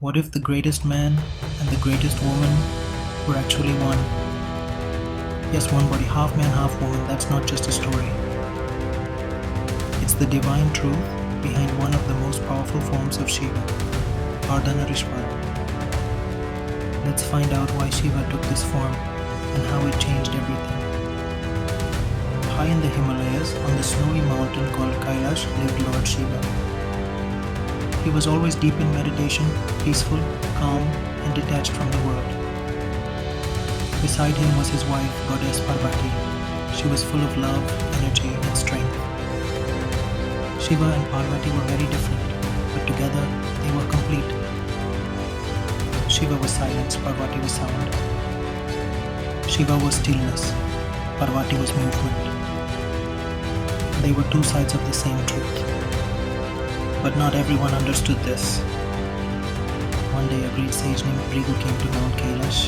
What if the greatest man and the greatest woman were actually one? Yes, one body, half man, half woman. That's not just a story. It's the divine truth behind one of the most powerful forms of Shiva, Ardhanarishvara. Let's find out why Shiva took this form and how it changed everything. High in the Himalayas, on the snowy mountain called Kailash, lived Lord Shiva. He was always deep in meditation, peaceful, calm, and detached from the world. Beside him was his wife, goddess Parvati. She was full of love, energy, and strength. Shiva and Parvati were very different, but together they were complete. Shiva was silence, Parvati was sound. Shiva was stillness, Parvati was movement. They were two sides of the same truth. But not everyone understood this. One day a great sage named Bhrigu came to Mount Kailash.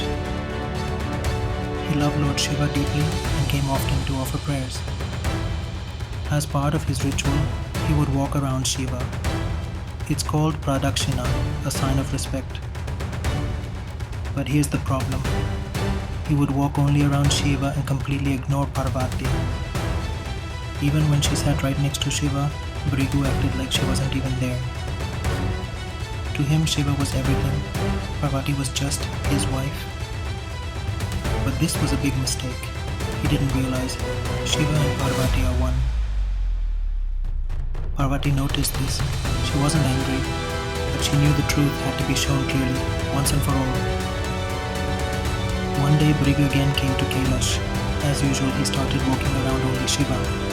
He loved Lord Shiva deeply and came often to offer prayers. As part of his ritual, he would walk around Shiva. It's called pradakshina, a sign of respect. But here's the problem. He would walk only around Shiva and completely ignore Parvati. Even when she sat right next to Shiva, Bhrigu acted like she wasn't even there. To him, Shiva was everything. Parvati was just his wife. But this was a big mistake. He didn't realize Shiva and Parvati are one. Parvati noticed this. She wasn't angry, but she knew the truth had to be shown clearly, once and for all. One day, Bhrigu again came to Kailash. As usual, he started walking around only Shiva.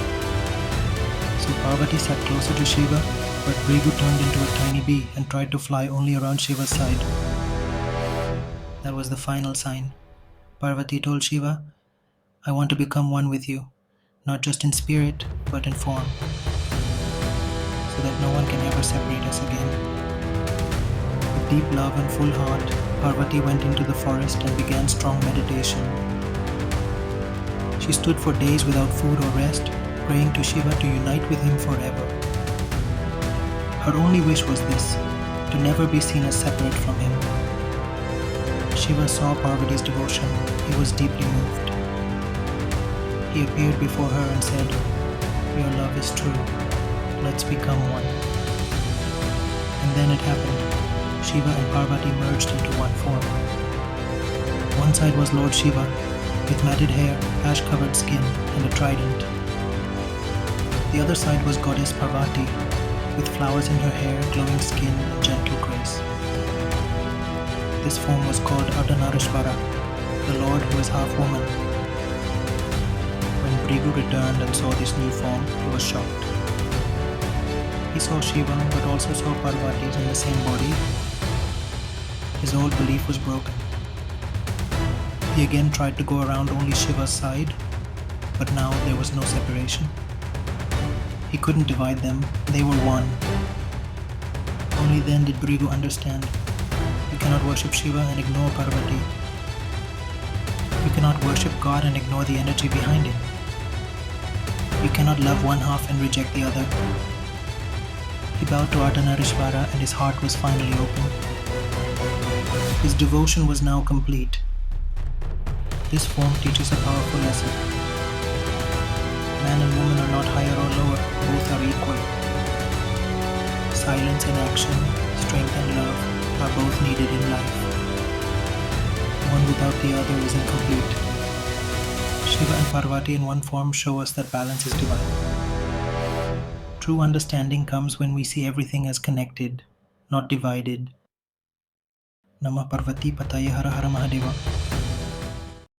So Parvati sat closer to Shiva, but Bhrigu turned into a tiny bee and tried to fly only around Shiva's side. That was the final sign. Parvati told Shiva, "I want to become one with you, not just in spirit, but in form, so that no one can ever separate us again." With deep love and full heart, Parvati went into the forest and began strong meditation. She stood for days without food or rest, praying to Shiva to unite with him forever. Her only wish was this, to never be seen as separate from him. Shiva saw Parvati's devotion. He was deeply moved. He appeared before her and said, "Your love is true. Let's become one." And then it happened. Shiva and Parvati merged into one form. One side was Lord Shiva, with matted hair, ash-covered skin, and a trident. The other side was goddess Parvati, with flowers in her hair, glowing skin, and gentle grace. This form was called Ardhanarishvara, the Lord who is half woman. When Bhrigu returned and saw this new form, he was shocked. He saw Shiva, but also saw Parvati in the same body. His old belief was broken. He again tried to go around only Shiva's side, but now there was no separation. He couldn't divide them, they were one. Only then did Bhrigu understand. You cannot worship Shiva and ignore Parvati. You cannot worship God and ignore the energy behind it. You cannot love one half and reject the other. He bowed to Ardhanarishvara and his heart was finally open. His devotion was now complete. This form teaches a powerful lesson. Man and woman are not higher or lower, both are equal. Silence and action, strength and love are both needed in life. One without the other is incomplete. Shiva and Parvati in one form show us that balance is divine. True understanding comes when we see everything as connected, not divided. Namah Parvati Pataye Hara Hara Mahadeva.